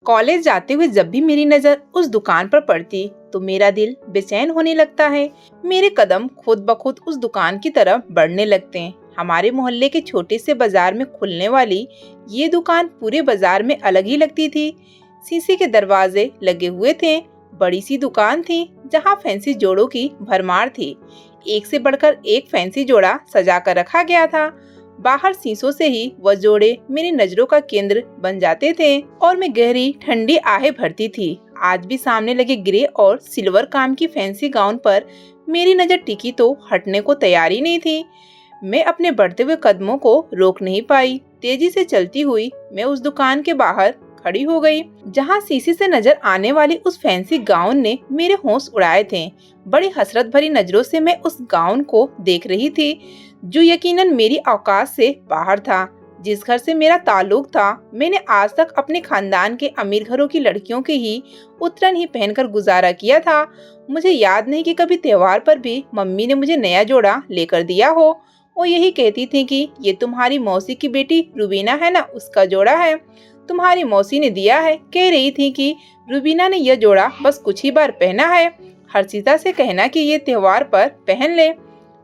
College जाते हुए जब भी मेरी नजर उस दुकान पर पड़ती तो मेरा दिल बेचैन होने लगता है। मेरे कदम खुद ब खुद उस दुकान की तरफ बढ़ने लगते हैं। हमारे मोहल्ले के छोटे से बाजार में खुलने वाली ये दुकान पूरे बाजार में अलग ही लगती थी। शीशे के दरवाजे लगे हुए थे। बड़ी सी दुकान थी जहाँ फैंसी जोड़ों की भरमार थी। एक से बढ़कर एक फैंसी जोड़ा सजा कर रखा गया था। बाहर शीशों से ही वह जोड़े मेरी नजरों का केंद्र बन जाते थे और मैं गहरी ठंडी आहें भरती थी। आज भी सामने लगे ग्रे और सिल्वर काम की फैंसी गाउन पर मेरी नजर टिकी तो हटने को तैयार ही नहीं थी। मैं अपने बढ़ते हुए कदमों को रोक नहीं पाई। तेजी से चलती हुई मैं उस दुकान के बाहर खड़ी हो गई जहां शीशे से नजर आने वाली उस फैंसी गाउन ने मेरे होश उड़ाए थे। बड़ी हसरत भरी नजरों से मैं उस गाउन को देख रही थी जो यकीनन मेरी औकात से बाहर था। जिस घर से मेरा ताल्लुक था, मैंने आज तक अपने खानदान के अमीर घरों की लड़कियों के ही उतरन ही पहनकर गुजारा किया था। मुझे याद नहीं कि कभी त्योहार पर भी मम्मी ने मुझे नया जोड़ा लेकर दिया हो। वो यही कहती थी कि ये तुम्हारी मौसी की बेटी रुबीना है ना, उसका जोड़ा है, तुम्हारी मौसी ने दिया है। कह रही थी कि रुबीना ने यह जोड़ा बस कुछ ही बार पहना है, हर्षिता से कहना कि ये त्योहार पर पहन ले।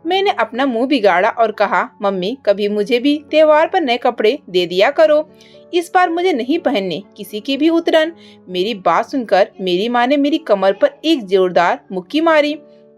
मैंने अपना मुंह बिगाड़ा और कहा, मम्मी कभी मुझे भी त्योहार पर नए कपड़े दे दिया करो, इस बार मुझे नहीं पहनने किसी की भी उतरन। मेरी बात सुनकर मेरी माँ ने मेरी कमर पर एक जोरदार मुक्की मारी।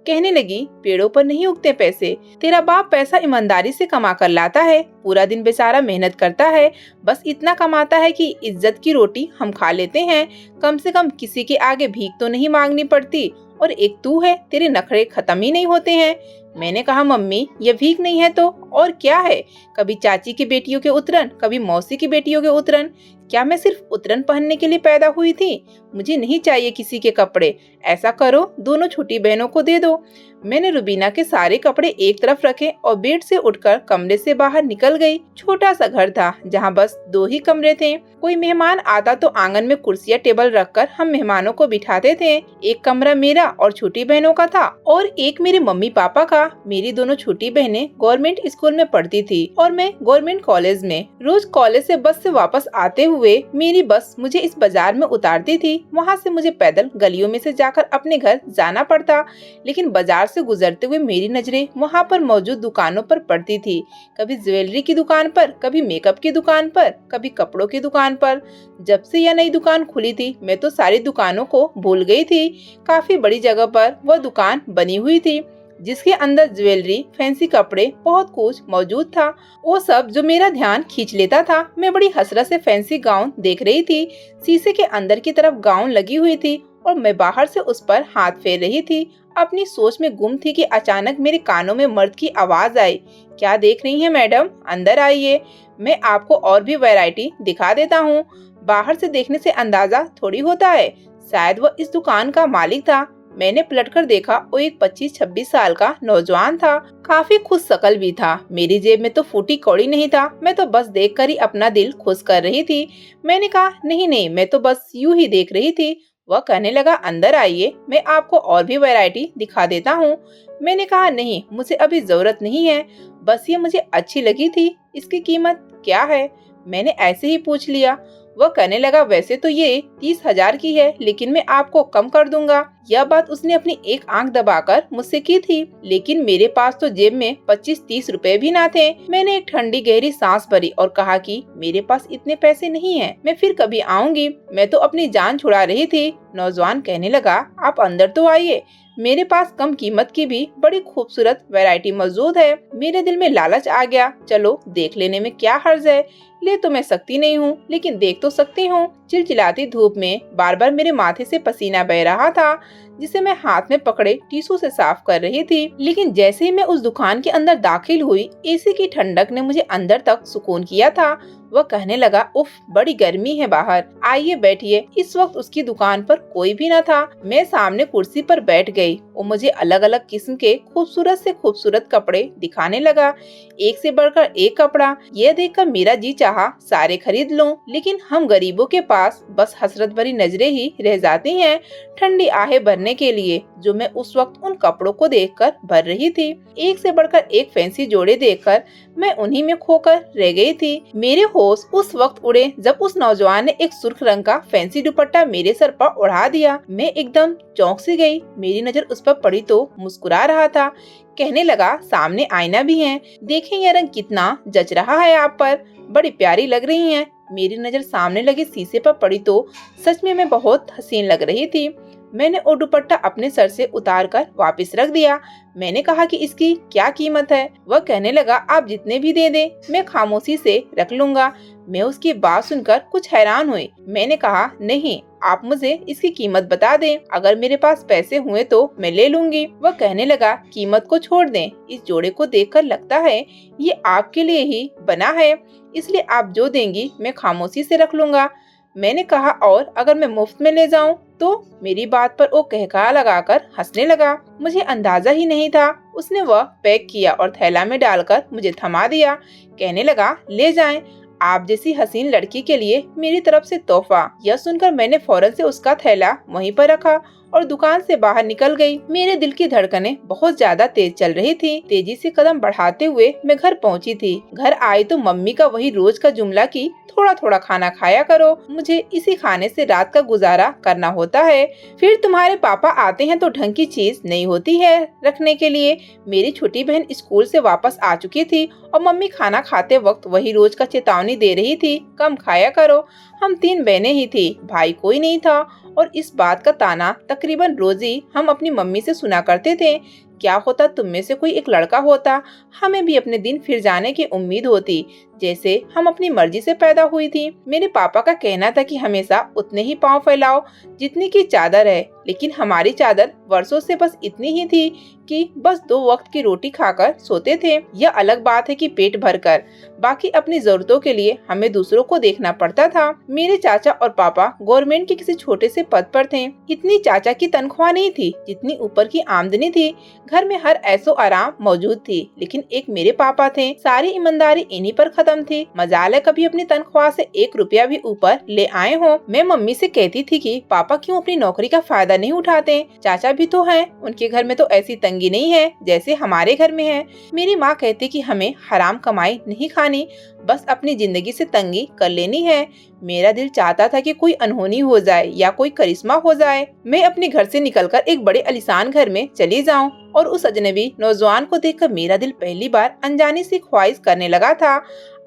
कहने लगी, पेड़ों पर नहीं उगते पैसे, तेरा बाप पैसा ईमानदारी से कमा कर लाता है, पूरा दिन बेचारा मेहनत करता है, बस इतना कमाता है कि इज्जत की रोटी हम खा लेते हैं, कम से कम किसी के आगे भीख तो नहीं मांगनी पड़ती। और एक तू है, तेरे नखरे खत्म ही नहीं होते हैं। मैंने कहा, मम्मी ये भीख नहीं है तो और क्या है? कभी चाची की बेटियों के उतरन, कभी मौसी की बेटियों के उतरन। क्या मैं सिर्फ उतरन पहनने के लिए पैदा हुई थी? मुझे नहीं चाहिए किसी के कपड़े। ऐसा करो, दोनों छोटी बहनों को दे दो। मैंने रुबीना के सारे कपड़े एक तरफ रखे और बेड से उठकर कमरे से बाहर निकल गई। छोटा सा घर था जहाँ बस 2 ही कमरे थे। कोई मेहमान आता तो आंगन में कुर्सियां टेबल रखकर हम मेहमानों को बिठाते थे। एक कमरा मेरा और छोटी बहनों का था और एक मेरे मम्मी पापा का। मेरी दोनों छोटी बहनें गवर्नमेंट स्कूल में पढ़ती थी और मैं गवर्नमेंट कॉलेज में। रोज कॉलेज से बस से वापस आते हुए मेरी बस मुझे इस बाजार में उतारती थी। वहाँ से मुझे पैदल गलियों में से जाकर अपने घर जाना पड़ता, लेकिन बाजार से गुजरते हुए मेरी नजरें वहाँ पर मौजूद दुकानों पर पड़ती थी। कभी ज्वेलरी की दुकान पर, कभी मेकअप की दुकान पर, कभी कपड़ों की दुकान पर। जब से यह नई दुकान खुली थी मैं तो सारी दुकानों को भूल गई थी। काफी बड़ी जगह पर वह दुकान बनी हुई थी जिसके अंदर ज्वेलरी, फैंसी कपड़े, बहुत कुछ मौजूद था। वो सब जो मेरा ध्यान खींच लेता था। मैं बड़ी हसरत से फैंसी गाउन देख रही थी। शीशे के अंदर की तरफ गाउन लगी हुई थी और मैं बाहर से उस पर हाथ फेर रही थी। अपनी सोच में गुम थी कि अचानक मेरे कानों में मर्द की आवाज आई, क्या देख रही हैं मैडम, अंदर आइए, मैं आपको और भी वैरायटी दिखा देता हूँ। बाहर से देखने से अंदाजा थोड़ी होता है, शायद वह इस दुकान का मालिक था। मैंने पलटकर देखा, वो एक 25-26 साल का नौजवान था। काफी खुश शकल भी था। मेरी जेब में तो फूटी कौड़ी नहीं था। मैं तो बस देखकर ही अपना दिल खुश कर रही थी। मैंने कहा, नहीं नहीं, मैं तो बस यूं ही देख रही थी। वह कहने लगा, अंदर आइए, मैं आपको और भी वैरायटी दिखा देता हूँ। मैंने कहा, नहीं, मुझे अभी जरूरत नहीं है, बस ये मुझे अच्छी लगी थी। इसकी कीमत क्या है? मैंने ऐसे ही पूछ लिया। वह कहने लगा, वैसे तो ये 30,000 की है, लेकिन मैं आपको कम कर दूंगा। यह बात उसने अपनी एक आंख दबाकर मुझसे की थी, लेकिन मेरे पास तो जेब में 25-30 रुपए भी ना थे। मैंने एक ठंडी गहरी सांस भरी और कहा कि मेरे पास इतने पैसे नहीं हैं, मैं फिर कभी आऊंगी। मैं तो अपनी जान छुड़ा रही थी। नौजवान कहने लगा, आप अंदर तो आइए, मेरे पास कम कीमत की भी बड़ी खूबसूरत वैरायटी मौजूद है। मेरे दिल में लालच आ गया, चलो देख लेने में क्या हर्ज है। ले तो मैं सकती नहीं हूँ, लेकिन देख तो सकती हूँ। चिलचिलाती धूप में बार बार मेरे माथे से पसीना बह रहा था, जिसे मैं हाथ में पकड़े टिश्यू से साफ कर रही थी। लेकिन जैसे ही मैं उस दुकान के अंदर दाखिल हुई, एसी की ठंडक ने मुझे अंदर तक सुकून किया था। वह कहने लगा, उफ, बड़ी गर्मी है बाहर, आइए बैठिए। इस वक्त उसकी दुकान पर कोई भी न था। मैं सामने कुर्सी पर बैठ गई। वो मुझे अलग अलग किस्म के खूबसूरत से खूबसूरत कपड़े दिखाने लगा, एक से बढ़कर एक कपड़ा। यह देखकर मेरा जी चाहा सारे खरीद लूं, लेकिन हम गरीबों के पास पास बस हसरत भरी नजरें ही रह जाती हैं, ठंडी आहें भरने के लिए, जो मैं उस वक्त उन कपड़ों को देखकर भर रही थी। एक से बढ़कर एक फैंसी जोड़े देखकर मैं उन्हीं में खोकर रह गई थी। मेरे होश उस वक्त उड़े जब उस नौजवान ने एक सुर्ख रंग का फैंसी दुपट्टा मेरे सर पर उड़ा दिया। मैं एकदम चौंक सी गई। मेरी नजर उस पर पड़ी तो मुस्कुरा रहा था। कहने लगा, सामने आईना भी है, देखें यह रंग कितना जच रहा है आप पर, बड़ी प्यारी लग रही हैं। मेरी नजर सामने लगे शीशे पर पड़ी तो सच में मैं बहुत हसीन लग रही थी। मैंने वो दुपट्टा अपने सर से उतार कर वापस रख दिया। मैंने कहा कि इसकी क्या कीमत है? वह कहने लगा, आप जितने भी दे दे, मैं खामोशी से रख लूंगा। मैं उसकी बात सुनकर कुछ हैरान हुई। मैंने कहा, नहीं, आप मुझे इसकी कीमत बता दें, अगर मेरे पास पैसे हुए तो मैं ले लूंगी। वह कहने लगा, कीमत को छोड़ दें, इस जोड़े को देखकर लगता है ये आपके लिए ही बना है, इसलिए आप जो देंगी मैं खामोशी से रख लूंगा। मैंने कहा, और अगर मैं मुफ्त में ले जाऊं तो? मेरी बात पर वो कहका लगाकर हंसने लगा। मुझे अंदाजा ही नहीं था। उसने वह पैक किया और थैला में डालकर मुझे थमा दिया। कहने लगा, ले जाएं, आप जैसी हसीन लड़की के लिए मेरी तरफ से तोहफा। यह सुनकर मैंने फौरन से उसका थैला वहीं पर रखा और दुकान से बाहर निकल गई। मेरे दिल की धड़कनें बहुत ज्यादा तेज चल रही थी। तेजी से कदम बढ़ाते हुए मैं घर पहुंची थी। घर आई तो मम्मी का वही रोज का जुमला कि थोड़ा थोड़ा खाना खाया करो, मुझे इसी खाने से रात का गुजारा करना होता है। फिर तुम्हारे पापा आते हैं तो ढंग की चीज नहीं होती है रखने के लिए। मेरी छोटी बहन स्कूल से वापस आ चुकी थी और मम्मी खाना खाते वक्त वही रोज का चेतावनी दे रही थी, कम खाया करो। हम 3 बहनें ही थी, भाई कोई नहीं था, और इस बात का ताना तकरीबन रोज ही हम अपनी मम्मी से सुना करते थे। क्या होता तुम में से कोई एक लड़का होता, हमें भी अपने दिन फिर जाने की उम्मीद होती, जैसे हम अपनी मर्जी से पैदा हुई थी। मेरे पापा का कहना था कि हमेशा उतने ही पांव फैलाओ जितनी की चादर है, लेकिन हमारी चादर वर्षों से बस इतनी ही थी कि बस 2 वक्त की रोटी खाकर सोते थे। यह अलग बात है कि पेट भरकर, बाकी अपनी जरूरतों के लिए हमें दूसरों को देखना पड़ता था। मेरे चाचा और पापा गवर्नमेंट के किसी छोटे से पद पर थे। इतनी चाचा की तनख्वाह नहीं थी जितनी ऊपर की आमदनी थी। घर में हर ऐसो आराम मौजूद थी, लेकिन एक मेरे पापा थे, सारी ईमानदारी इन्हीं पर खत्म थी। मजाल है कभी अपनी तनख्वाह से 1 रुपया भी ऊपर ले आए हो। मैं मम्मी से कहती थी कि पापा क्यों अपनी नौकरी का फायदा नहीं उठाते, चाचा भी तो हैं, उनके घर में तो ऐसी तंगी नहीं है जैसे हमारे घर में है। मेरी माँ कहती कि हमें हराम कमाई नहीं खानी, बस अपनी जिंदगी से तंगी कर लेनी है। मेरा दिल चाहता था कि कोई अनहोनी हो जाए या कोई करिश्मा हो जाए, मैं अपने घर से निकलकर एक बड़े आलीशान घर में चली जाऊं, और उस अजनबी नौजवान को देखकर मेरा दिल पहली बार अनजानी सी ख्वाहिश करने लगा था।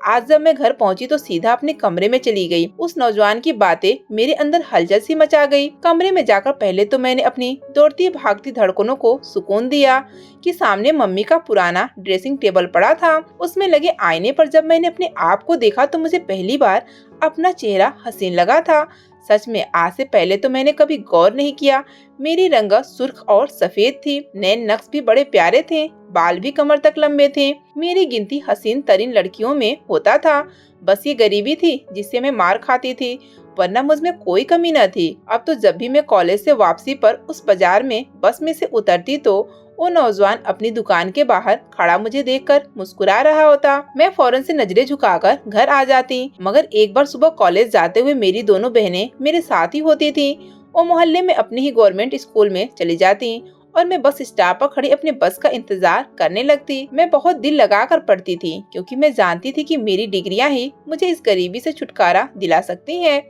आज जब मैं घर पहुंची तो सीधा अपने कमरे में चली गई। उस नौजवान की बातें मेरे अंदर हलचल सी मचा गई। कमरे में जाकर पहले तो मैंने अपनी दौड़ती भागती धड़कनों को सुकून दिया कि सामने मम्मी का पुराना ड्रेसिंग टेबल पड़ा था। उसमें लगे आईने पर जब मैंने अपने आप को देखा तो मुझे पहली बार अपना चेहरा हसीन लगा था। सच में आज से पहले तो मैंने कभी गौर नहीं किया। मेरी रंगत सुर्ख और सफेद थी, नैन नक्श भी बड़े प्यारे थे, बाल भी कमर तक लंबे थे। मेरी गिनती हसीन तरीन लड़कियों में होता था। बस ये गरीबी थी जिससे मैं मार खाती थी, वरना मुझ में कोई कमी न थी। अब तो जब भी मैं कॉलेज से वापसी पर उस बाजार में बस में से उतरती तो वो नौजवान अपनी दुकान के बाहर खड़ा मुझे देखकर मुस्कुरा रहा होता। मैं फौरन से नजरें झुकाकर घर आ जाती। मगर एक बार सुबह कॉलेज जाते हुए मेरी दोनों बहनें मेरे साथ ही होती थी। वो मोहल्ले में अपने ही गवर्नमेंट स्कूल में चली जाती और मैं बस स्टॉप पर खड़ी अपने बस का इंतजार करने लगती। मैं बहुत दिल लगा कर पढ़ती थी, क्योंकि मैं जानती थी कि मेरी डिग्रियां ही मुझे इस गरीबी से छुटकारा दिला सकती हैं।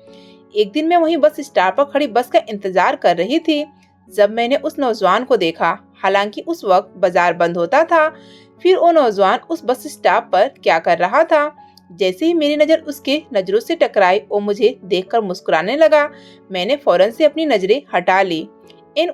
एक दिन मैं वहीं बस स्टॉप पर खड़ी बस का इंतजार कर रही थी जब मैंने उस नौजवान को देखा। हालांकि उस वक्त बाजार बंद होता था। फिर वो नौजवान उस बस स्टॉप पर क्या कर रहा था? जैसे ही मेरी नजर उसके नजरों से टकराई, वो मुझे देखकर मुस्कुराने लगा। मैंने फौरन से अपनी नजरें हटा ली।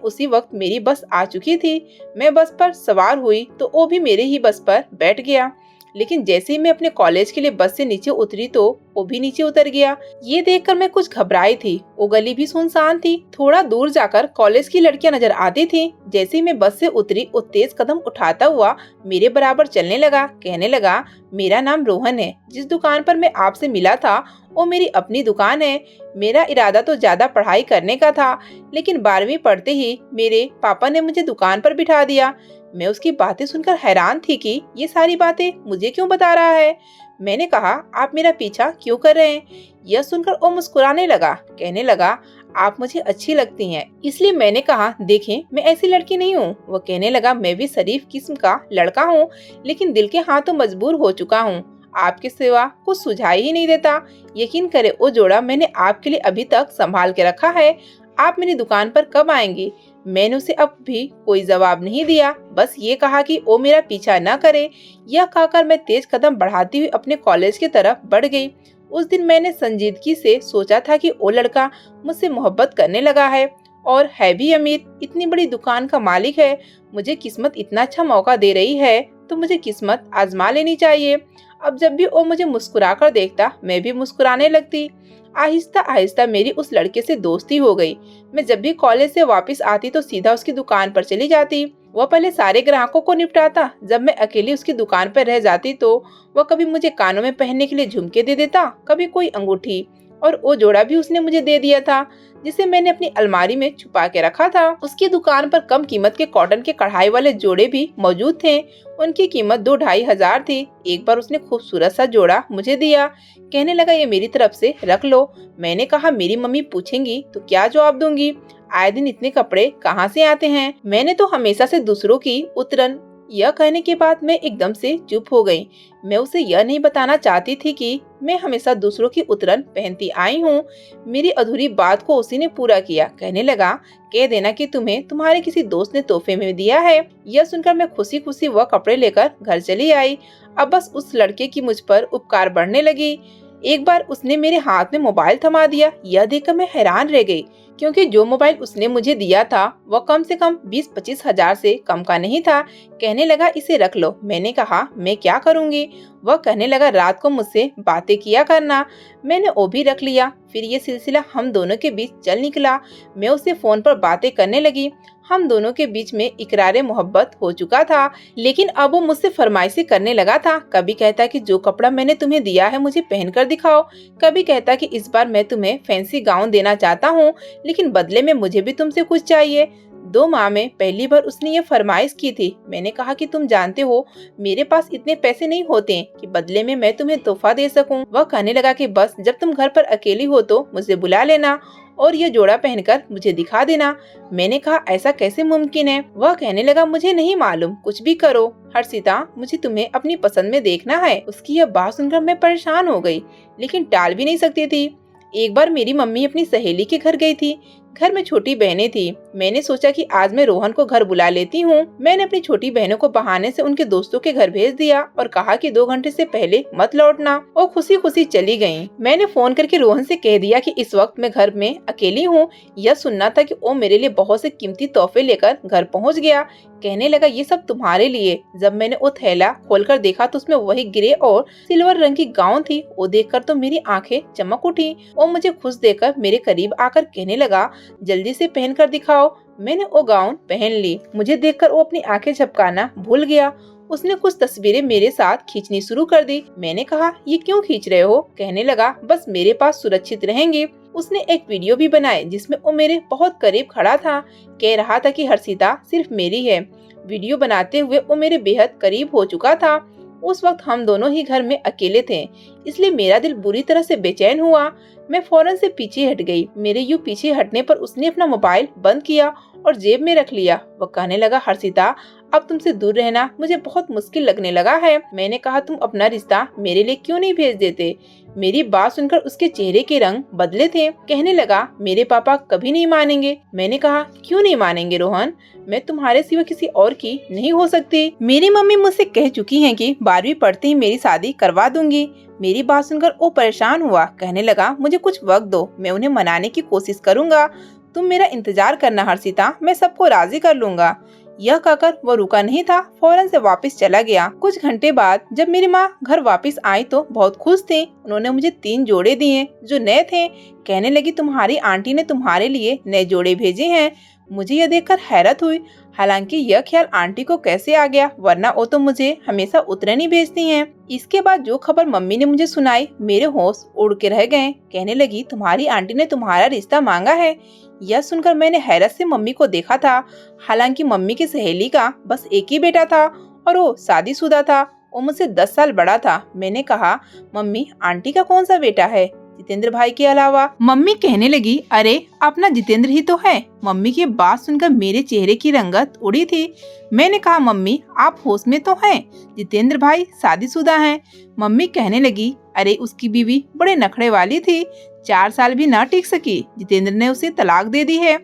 उसी वक्त मेरी बस आ चुकी थी। मैं बस पर सवार हुई तो वो भी मेरे ही बस पर बैठ गया। लेकिन जैसे ही मैं अपने कॉलेज के लिए बस से नीचे उतरी तो वो भी नीचे उतर गया। ये देखकर मैं कुछ घबराई थी। वो गली भी सुनसान थी। थोड़ा दूर जाकर कॉलेज की लड़कियां नजर आती थी। जैसे ही मैं बस से उतरी वो तेज कदम उठाता हुआ मेरे बराबर चलने लगा। कहने लगा, मेरा नाम रोहन है, जिस दुकान पर मैं आपसे मिला था वो मेरी अपनी दुकान है। मेरा इरादा तो ज्यादा पढ़ाई करने का था, लेकिन 12वीं पढ़ते ही मेरे पापा ने मुझे दुकान पर बिठा दिया। मैं उसकी बातें सुनकर हैरान थी कि ये सारी बातें मुझे क्यों बता रहा है। मैंने कहा, आप मेरा पीछा क्यों कर रहे हैं? यह सुनकर वो मुस्कुराने लगा, कहने लगा, आप मुझे अच्छी लगती हैं। इसलिए मैंने कहा, देखें मैं ऐसी लड़की नहीं हूँ। वो कहने लगा, मैं भी शरीफ किस्म का लड़का हूँ, लेकिन दिल के हाथों मजबूर हो चुका हूँ। आपके सिवा कुछ सुझाई ही नहीं देता। यकीन करे, वो जोड़ा मैंने आपके लिए अभी तक संभाल के रखा है। आप मेरी दुकान पर कब आएंगी? मैंने उसे अब भी कोई जवाब नहीं दिया, बस ये कहा कि वो मेरा पीछा न करे। यह कहकर मैं तेज कदम बढ़ाती हुई अपने कॉलेज की तरफ बढ़ गई। उस दिन मैंने संजीदगी से सोचा था कि वो लड़का मुझसे मोहब्बत करने लगा है और है भी अमीर, इतनी बड़ी दुकान का मालिक है। मुझे किस्मत इतना अच्छा मौका दे रही है तो मुझे किस्मत आजमा लेनी चाहिए। अब जब भी वो मुझे मुस्कुरा कर देखता, मैं भी मुस्कुराने लगती। आहिस्ता आहिस्ता मेरी उस लड़के से दोस्ती हो गई। मैं जब भी कॉलेज से वापस आती तो सीधा उसकी दुकान पर चली जाती। वह पहले सारे ग्राहकों को निपटाता। जब मैं अकेली उसकी दुकान पर रह जाती तो वह कभी मुझे कानों में पहनने के लिए झुमके दे देता, कभी कोई अंगूठी, और वो जोड़ा भी उसने मुझे दे दिया था जिसे मैंने अपनी अलमारी में छुपा के रखा था। उसकी दुकान पर कम कीमत के कॉटन के कढ़ाई वाले जोड़े भी मौजूद थे। उनकी कीमत 2-2.5 हजार थी। एक बार उसने खूबसूरत सा जोड़ा मुझे दिया, कहने लगा, ये मेरी तरफ से रख लो। मैंने कहा, मेरी मम्मी पूछेंगी तो क्या जवाब दूंगी? आए दिन इतने कपड़े कहाँ से आते हैं? मैंने तो हमेशा से दूसरों की उतरन। यह कहने के बाद मैं एकदम से चुप हो गई। मैं उसे यह नहीं बताना चाहती थी कि मैं हमेशा दूसरों की उतरन पहनती आई हूँ। मेरी अधूरी बात को उसी ने पूरा किया, कहने लगा, कह देना कि तुम्हें तुम्हारे किसी दोस्त ने तोहफे में दिया है। यह सुनकर मैं खुशी खुशी वह कपड़े लेकर घर चली आई। अब बस उस लड़के की मुझ पर उपकार बढ़ने लगी। एक बार उसने मेरे हाथ में मोबाइल थमा दिया। यह देखकर मैं हैरान रह गई, क्योंकि जो मोबाइल उसने मुझे दिया था वह कम से कम 20-25 हजार से कम का नहीं था। कहने लगा, इसे रख लो। मैंने कहा, मैं क्या करूंगी? वह कहने लगा, रात को मुझसे बातें किया करना। मैंने वो भी रख लिया। फिर ये सिलसिला हम दोनों के बीच चल निकला। मैं उससे फोन पर बातें करने लगी। हम दोनों के बीच में इकरारे मोहब्बत हो चुका था। लेकिन अब वो मुझसे फरमाइशें करने लगा था। कभी कहता कि जो कपड़ा मैंने तुम्हें दिया है मुझे पहनकर दिखाओ। कभी कहता कि इस बार मैं तुम्हें फैंसी गाउन देना चाहता हूँ, लेकिन बदले में मुझे भी तुमसे कुछ चाहिए। 2 माह में पहली बार उसने ये फरमाइश की थी। मैंने कहा कि तुम जानते हो, मेरे पास इतने पैसे नहीं होते कि बदले में मैं तुम्हें तोहफा दे सकूं। वह कहने लगा कि बस जब तुम घर पर अकेली हो तो मुझे बुला लेना और ये जोड़ा पहनकर मुझे दिखा देना। मैंने कहा, ऐसा कैसे मुमकिन है? वह कहने लगा, मुझे नहीं मालूम, कुछ भी करो। हर्षिता, मुझे तुम्हें अपनी पसंद में देखना है। उसकी यह बात सुनकर मैं परेशान हो गई, लेकिन टाल भी नहीं सकती थी। एक बार मेरी मम्मी अपनी सहेली के घर गई थी। घर में छोटी बहनें थी। मैंने सोचा कि आज मैं रोहन को घर बुला लेती हूँ। मैंने अपनी छोटी बहनों को बहाने से उनके दोस्तों के घर भेज दिया और कहा कि 2 घंटे से पहले मत लौटना। वो खुशी खुशी चली गयी। मैंने फोन करके रोहन से कह दिया कि इस वक्त मैं घर में अकेली हूँ। यह सुनना था कि वो मेरे लिए बहुत से कीमती तोहफे लेकर घर पहुँच गया। कहने लगा, ये सब तुम्हारे लिए। जब मैंने वो थैला खोलकर देखा तो उसमें वही ग्रे और सिल्वर रंग की गाउन थी। वो देखकर तो मेरी आंखें चमक उठी। वो मुझे खुश देखकर मेरे करीब आकर कहने लगा, जल्दी से पहन कर दिखाओ। मैंने वो गाउन पहन ली। मुझे देखकर वो अपनी आंखें झपकाना भूल गया। उसने कुछ तस्वीरें मेरे साथ खींचनी शुरू कर दी। मैंने कहा, ये क्यों खींच रहे हो? कहने लगा, बस मेरे पास सुरक्षित रहेंगे। उसने एक वीडियो भी बनाए जिसमें वो मेरे बहुत करीब खड़ा था। कह रहा था कि हर्षिता सिर्फ मेरी है। वीडियो बनाते हुए वो मेरे बेहद करीब हो चुका था। उस वक्त हम दोनों ही घर में अकेले थे, इसलिए मेरा दिल बुरी तरह से बेचैन हुआ। मैं फौरन से पीछे हट गई। मेरे यूं पीछे हटने पर उसने अपना मोबाइल बंद किया और जेब में रख लिया। वह कहने लगा, हर्षिता, अब तुमसे दूर रहना मुझे बहुत मुश्किल लगने लगा है। मैंने कहा, तुम अपना रिश्ता मेरे लिए क्यों नहीं भेज देते? मेरी बात सुनकर उसके चेहरे के रंग बदले थे। कहने लगा, मेरे पापा कभी नहीं मानेंगे। मैंने कहा, क्यों नहीं मानेंगे रोहन? मैं तुम्हारे सिवा किसी और की नहीं हो सकती। मेरी मम्मी मुझसे कह चुकी हैं कि 12वीं पढ़ते ही मेरी शादी करवा दूंगी। मेरी बात सुनकर वो परेशान हुआ। कहने लगा, मुझे कुछ वक्त दो, मैं उन्हें मनाने की कोशिश करूंगा। तुम मेरा इंतजार करना हर्षिता, मैं सबको राजी कर लूंगा। यह कहकर वो रुका नहीं था, फौरन से वापस चला गया। कुछ घंटे बाद जब मेरी माँ घर वापस आई तो बहुत खुश थी। उन्होंने मुझे 3 जोड़े दिए जो नए थे। कहने लगी, तुम्हारी आंटी ने तुम्हारे लिए नए जोड़े भेजे हैं। मुझे यह देखकर हैरत हुई। हालांकि यह ख्याल आंटी को कैसे आ गया, वरना वो तो मुझे हमेशा उतरन ही भेजती हैं। इसके बाद जो खबर मम्मी ने मुझे सुनाई, मेरे होश उड़ के रह गए। कहने लगी, तुम्हारी आंटी ने तुम्हारा रिश्ता मांगा है। यह सुनकर मैंने हैरत से मम्मी को देखा था। हालांकि मम्मी की सहेली का बस एक ही बेटा था और वो शादीशुदा था। वो मुझसे 10 साल बड़ा था। मैंने कहा, मम्मी आंटी का कौन सा बेटा है जितेंद्र भाई के अलावा? मम्मी कहने लगी, अरे अपना जितेंद्र ही तो है। मम्मी की बात सुनकर मेरे चेहरे की रंगत उड़ी थी। मैंने कहा, मम्मी आप होश में तो हैं, जितेंद्र भाई शादीशुदा हैं। मम्मी कहने लगी, अरे उसकी बीवी बड़े नखरे वाली थी, 4 साल भी ना टिक सकी, जितेंद्र ने उसे तलाक दे दी है।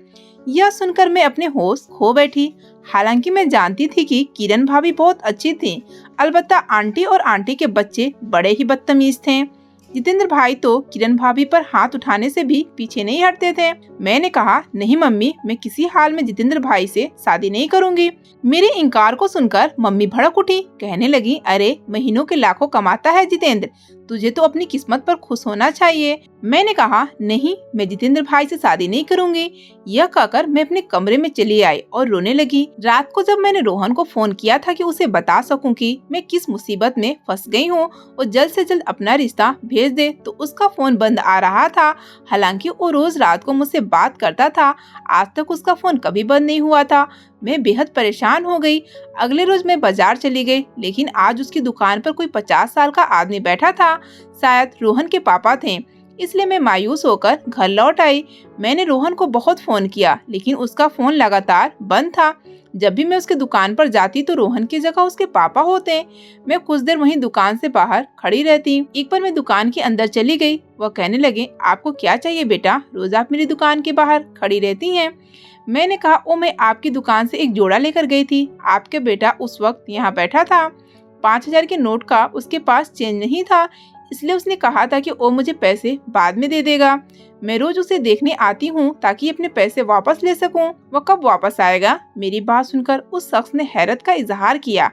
यह सुनकर मैं अपने होश खो बैठी। हालांकि मैं जानती थी कि किरण भाभी बहुत अच्छी थी, अलबत्ता आंटी और आंटी के बच्चे बड़े ही बदतमीज थे। जितेंद्र भाई तो किरण भाभी पर हाथ उठाने से भी पीछे नहीं हटते थे। मैंने कहा, नहीं मम्मी, मैं किसी हाल में जितेंद्र भाई से शादी नहीं करूंगी। मेरे इनकार को सुनकर मम्मी भड़क उठी, कहने लगी, अरे महीनों के लाखों कमाता है जितेंद्र, तुझे तो अपनी किस्मत पर खुश होना चाहिए। मैंने कहा, नहीं, मैं जितेंद्र भाई से शादी नहीं करूंगी। यह कहकर मैं अपने कमरे में चली आई और रोने लगी। रात को जब मैंने रोहन को फोन किया था कि उसे बता सकूं कि मैं किस मुसीबत में फंस गई हूं और जल्द से जल्द अपना रिश्ता भेज दे, तो उसका फोन बंद आ रहा था। हालांकि वो रोज रात को मुझसे बात करता था, आज तक उसका फोन कभी बंद नहीं हुआ था। मैं बेहद परेशान हो गई। अगले रोज मैं बाजार चली गई, लेकिन आज उसकी दुकान पर कोई 50 साल का आदमी बैठा था। शायद रोहन के पापा थे, इसलिए मैं मायूस होकर घर लौट आई। मैंने रोहन को बहुत फोन किया, लेकिन उसका फोन लगातार बंद था। जब भी मैं उसके दुकान पर जाती तो रोहन की जगह उसके पापा होते। मैं कुछ देर वहीं दुकान से बाहर खड़ी रहती। एक बार मैं दुकान के अंदर चली गई। वह कहने लगे, आपको क्या चाहिए बेटा, रोज आप मेरी दुकान के बाहर खड़ी रहती हैं। मैंने कहा, ओ मैं आपकी दुकान से एक जोड़ा लेकर गई थी, आपके बेटा उस वक्त यहाँ बैठा था। 5000 के नोट का उसके पास चेंज नहीं था, इसलिए उसने कहा था कि वो मुझे पैसे बाद में दे देगा। मैं रोज उसे देखने आती हूँ ताकि अपने पैसे वापस ले सकूं। वह कब वापस आएगा? मेरी बात सुनकर उस शख्स ने हैरत का इजहार किया,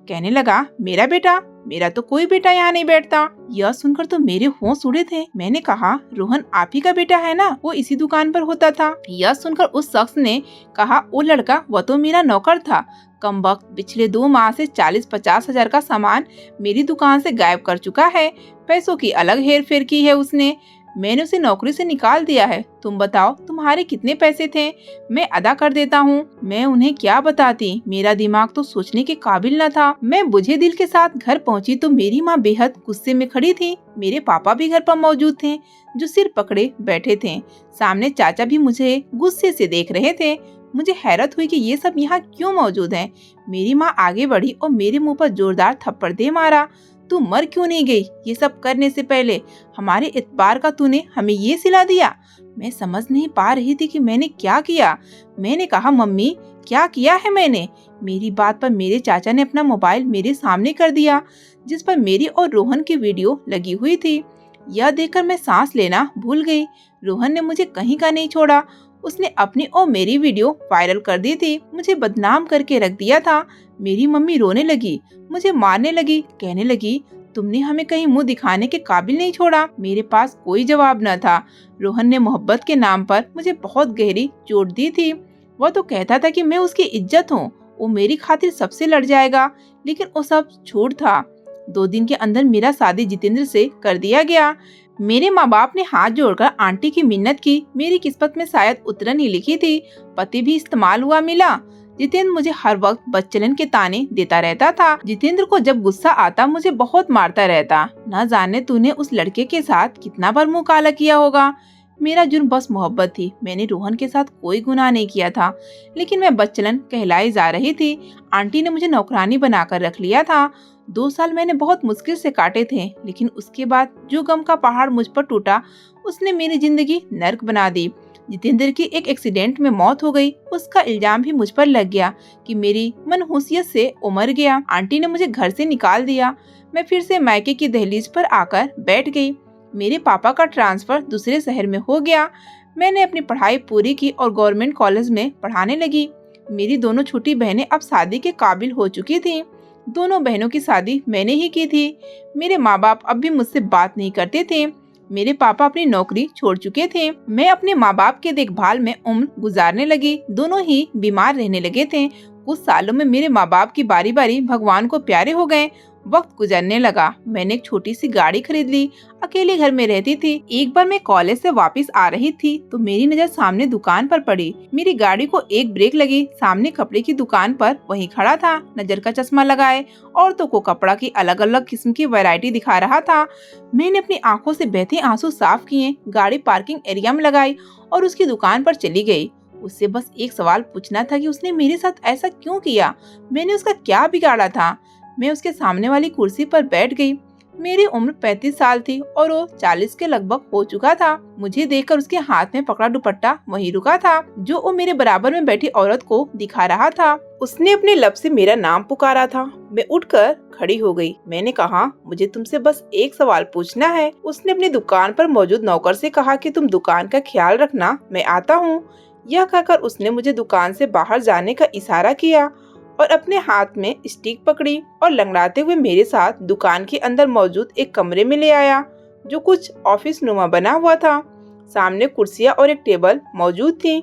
कहने लगा, मेरा बेटा? मेरा तो कोई बेटा यहाँ नहीं बैठता। यह सुनकर तो मेरे होश उड़े थे। मैंने कहा, रोहन आप ही का बेटा है ना, वो इसी दुकान पर होता था। यह सुनकर उस शख्स ने कहा, वो लड़का वह तो मेरा नौकर था। कमबख्त पिछले 2 माह से 40-50 हजार का सामान मेरी दुकान से गायब कर चुका है। पैसों की अलग हेर फेर की है उसने। मैंने उसे नौकरी से निकाल दिया है। तुम बताओ तुम्हारे कितने पैसे थे, मैं अदा कर देता हूँ। मैं उन्हें क्या बताती, मेरा दिमाग तो सोचने के काबिल न था। मैं बुझे दिल के साथ घर पहुँची तो मेरी माँ बेहद गुस्से में खड़ी थी। मेरे पापा भी घर पर मौजूद थे, जो सिर पकड़े बैठे थे। सामने चाचा भी मुझे गुस्से से देख रहे थे। मुझे हैरत हुई कि ये सब यहाँ क्यों मौजूद हैं। मेरी माँ आगे बढ़ी और मेरे मुंह पर जोरदार थप्पड़ दे मारा। तू मर क्यों नहीं गई? ये सब करने से पहले हमारे इतबार का तूने हमें ये सिला दिया। मैं समझ नहीं पा रही थी कि मैंने क्या किया। मैंने कहा, मम्मी क्या किया है मैंने? मेरी बात पर मेरे चाचा ने अपना मोबाइल मेरे सामने कर दिया, जिस पर मेरी और रोहन की वीडियो लगी हुई थी। यह देखकर मैं सांस लेना भूल गई। रोहन ने मुझे कहीं का नहीं छोड़ा। उसने अपनी और मेरी वीडियो वायरल कर दी थी, मुझे बदनाम करके रख दिया था। मेरी मम्मी रोने लगी, मुझे मारने लगी, कहने लगी, तुमने हमें कहीं मुंह दिखाने के काबिल नहीं छोड़ा। मेरे पास कोई जवाब न था। रोहन ने मोहब्बत के नाम पर मुझे बहुत गहरी चोट दी थी। वह तो कहता था कि मैं उसकी इज्जत हूँ, वो मेरी खातिर सबसे लड़ जाएगा, लेकिन वो सब झूठ था। 2 दिन के अंदर मेरा शादी जितेंद्र से कर दिया गया। मेरे माँ बाप ने हाथ जोड़कर आंटी की मिन्नत की। मेरी किस्मत में शायद उतरन ही लिखी थी। पति भी इस्तेमाल हुआ मिला। जितेंद्र मुझे हर वक्त बदचलन के ताने देता रहता था। जितेंद्र को जब गुस्सा आता मुझे बहुत मारता रहता। न जाने तूने उस लड़के के साथ कितना बार मुंह काला किया होगा। मेरा जुर्म बस मोहब्बत थी। मैंने रोहन के साथ कोई गुनाह नहीं किया था, लेकिन मैं बदचलन कहलाई जा रही थी। आंटी ने मुझे नौकरानी बनाकर रख लिया था। 2 साल मैंने बहुत मुश्किल से काटे थे, लेकिन उसके बाद जो गम का पहाड़ मुझ पर टूटा, उसने मेरी जिंदगी नर्क बना दी। जितेंद्र की एक एक्सीडेंट में मौत हो गई। उसका इल्जाम भी मुझ पर लग गया कि मेरी मनहूसियत से उमर गया। आंटी ने मुझे घर से निकाल दिया। मैं फिर से मायके की दहलीज पर आकर बैठ गई। मेरे पापा का ट्रांसफर दूसरे शहर में हो गया। मैंने अपनी पढ़ाई पूरी की और गवर्नमेंट कॉलेज में पढ़ाने लगी। मेरी दोनों छोटी बहनें अब शादी के काबिल हो चुकी थीं। दोनों बहनों की शादी मैंने ही की थी। मेरे माँ बाप अब भी मुझसे बात नहीं करते थे। मेरे पापा अपनी नौकरी छोड़ चुके थे। मैं अपने माँ बाप के देखभाल में उम्र गुजारने लगी। दोनों ही बीमार रहने लगे थे। कुछ सालों में मेरे माँ बाप की बारी बारी भगवान को प्यारे हो गए। वक्त गुजरने लगा, मैंने एक छोटी सी गाड़ी खरीद ली। अकेले घर में रहती थी। एक बार मैं कॉलेज से वापस आ रही थी तो मेरी नजर सामने दुकान पर पड़ी। मेरी गाड़ी को एक ब्रेक लगी। सामने कपड़े की दुकान पर वही खड़ा था, नजर का चश्मा लगाए, औरतों को कपड़ा की अलग अलग किस्म की वैरायटी दिखा रहा था। मैंने अपनी आंखों से बहते आंसू साफ किए, गाड़ी पार्किंग एरिया में लगाई और उसकी दुकान पर चली गई। उससे बस एक सवाल पूछना था कि उसने मेरे साथ ऐसा क्यों किया। मैंने उसका क्या बिगाड़ा था। मैं उसके सामने वाली कुर्सी पर बैठ गई। मेरी उम्र 35 साल थी और वो 40 के लगभग हो चुका था। मुझे देखकर उसके हाथ में पकड़ा दुपट्टा वहीं रुका था जो वो मेरे बराबर में बैठी औरत को दिखा रहा था। उसने अपने लब से मेरा नाम पुकारा था। मैं उठकर खड़ी हो गई। मैंने कहा, मुझे तुमसे बस एक सवाल पूछना है। उसने अपनी दुकान पर मौजूद नौकर से कहा कि तुम दुकान का ख्याल रखना, मैं आता हूँ। यह कहकर उसने मुझे दुकान से बाहर जाने का इशारा किया और अपने हाथ में स्टिक पकड़ी और लंगड़ाते हुए मेरे साथ दुकान के अंदर मौजूद एक कमरे में ले आया जो कुछ ऑफिस नुमा बना हुआ था। सामने कुर्सियां और एक टेबल मौजूद थी।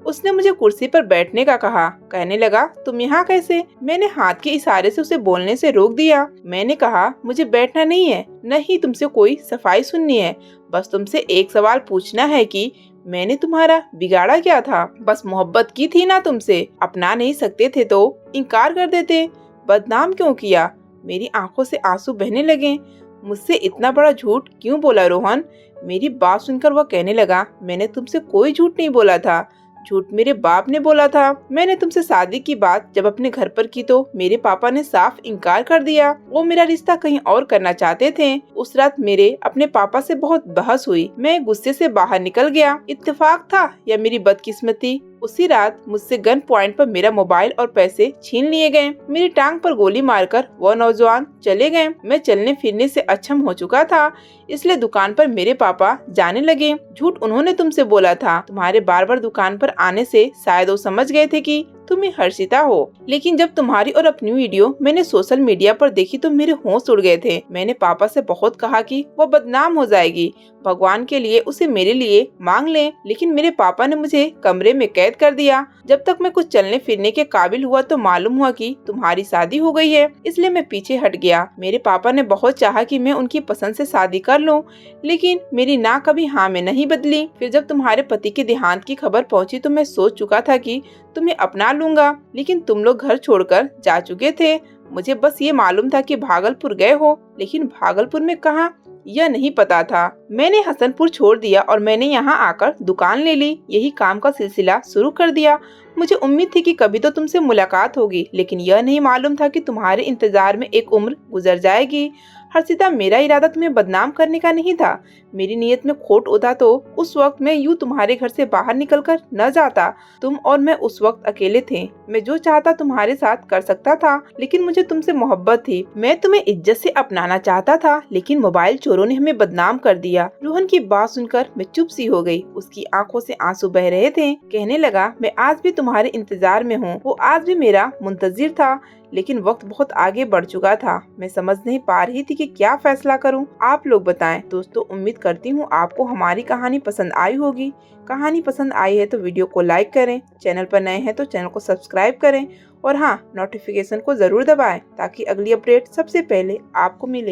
उसने मुझे कुर्सी पर बैठने का कहा। कहने लगा, तुम यहाँ कैसे? मैंने हाथ के इशारे से उसे बोलने से रोक दिया। मैंने कहा, मुझे बैठना नहीं है, न ही तुमसे कोई सफाई सुननी है। बस तुमसे एक सवाल पूछना है कि मैंने तुम्हारा बिगाड़ा क्या था? बस मोहब्बत की थी ना तुमसे? अपना नहीं सकते थे तो इनकार कर देते। बदनाम क्यों किया? मेरी आंखों से आंसू बहने लगे। मुझसे इतना बड़ा झूठ क्यों बोला रोहन? मेरी बात सुनकर वह कहने लगा, मैंने तुमसे कोई झूठ नहीं बोला था। झूठ मेरे बाप ने बोला था। मैंने तुमसे शादी की बात जब अपने घर पर की तो मेरे पापा ने साफ इनकार कर दिया। वो मेरा रिश्ता कहीं और करना चाहते थे। उस रात मेरे अपने पापा से बहुत बहस हुई। मैं गुस्से से बाहर निकल गया। इत्तेफाक था या मेरी बदकिस्मती? उसी रात मुझसे गन पॉइंट पर मेरा मोबाइल और पैसे छीन लिए गए। मेरी टांग पर गोली मारकर वो नौजवान चले गए। मैं चलने फिरने से अक्षम हो चुका था, इसलिए दुकान पर मेरे पापा जाने लगे। झूठ उन्होंने तुमसे बोला था। तुम्हारे बार बार दुकान पर आने से शायद वो समझ गए थे कि तुम हर्षिता हो। लेकिन जब तुम्हारी और अपनी वीडियो मैंने सोशल मीडिया पर देखी तो मेरे होश उड़ गए थे। मैंने पापा से बहुत कहा कि वो बदनाम हो जाएगी, भगवान के लिए उसे मेरे लिए मांग लें। लेकिन मेरे पापा ने मुझे कमरे में कैद कर दिया। जब तक मैं कुछ चलने फिरने के काबिल हुआ तो मालूम हुआ कि तुम्हारी शादी हो गई है, इसलिए मैं पीछे हट गया। मेरे पापा ने बहुत चाहा कि मैं उनकी पसंद से शादी कर लूं, लेकिन मेरी ना कभी हाँ में नहीं बदली। फिर जब तुम्हारे पति के देहांत की खबर पहुंची तो मैं सोच चुका था कि तुम्हें अपना लूंगा, लेकिन तुम लोग घर छोड़कर जा चुके थे। मुझे बस ये मालूम था कि भागलपुर गए हो, लेकिन भागलपुर में कहाँ यह नहीं पता था। मैंने हसनपुर छोड़ दिया और मैंने यहाँ आकर दुकान ले ली। यही काम का सिलसिला शुरू कर दिया। मुझे उम्मीद थी कि कभी तो तुमसे मुलाकात होगी, लेकिन यह नहीं मालूम था कि तुम्हारे इंतजार में एक उम्र गुजर जाएगी। हर्षिता, मेरा इरादा तुम्हें बदनाम करने का नहीं था। मेरी नीयत में खोट होता तो उस वक्त मैं यूं तुम्हारे घर से बाहर निकलकर न जाता। तुम और मैं उस वक्त अकेले थे। मैं जो चाहता तुम्हारे साथ कर सकता था, लेकिन मुझे तुमसे मोहब्बत थी। मैं तुम्हें इज्जत से अपनाना चाहता था, लेकिन मोबाइल चोरों ने हमें बदनाम कर दिया। रोहन की बात सुनकर मैं चुप सी हो गई। उसकी आंखों से आंसू बह रहे थे। कहने लगा, मैं आज भी तुम्हारे इंतजार में हूँ। वो आज भी मेरा मुंतजिर था, लेकिन वक्त बहुत आगे बढ़ चुका था। मैं समझ नहीं पा रही थी कि क्या फैसला करूं। आप लोग बताएं। दोस्तों, उम्मीद करती हूँ आपको हमारी कहानी पसंद आई होगी। कहानी पसंद आई है तो वीडियो को लाइक करें, चैनल पर नए हैं तो चैनल को सब्सक्राइब करें और हाँ, नोटिफिकेशन को जरूर दबाएं ताकि अगली अपडेट सबसे पहले आपको मिले।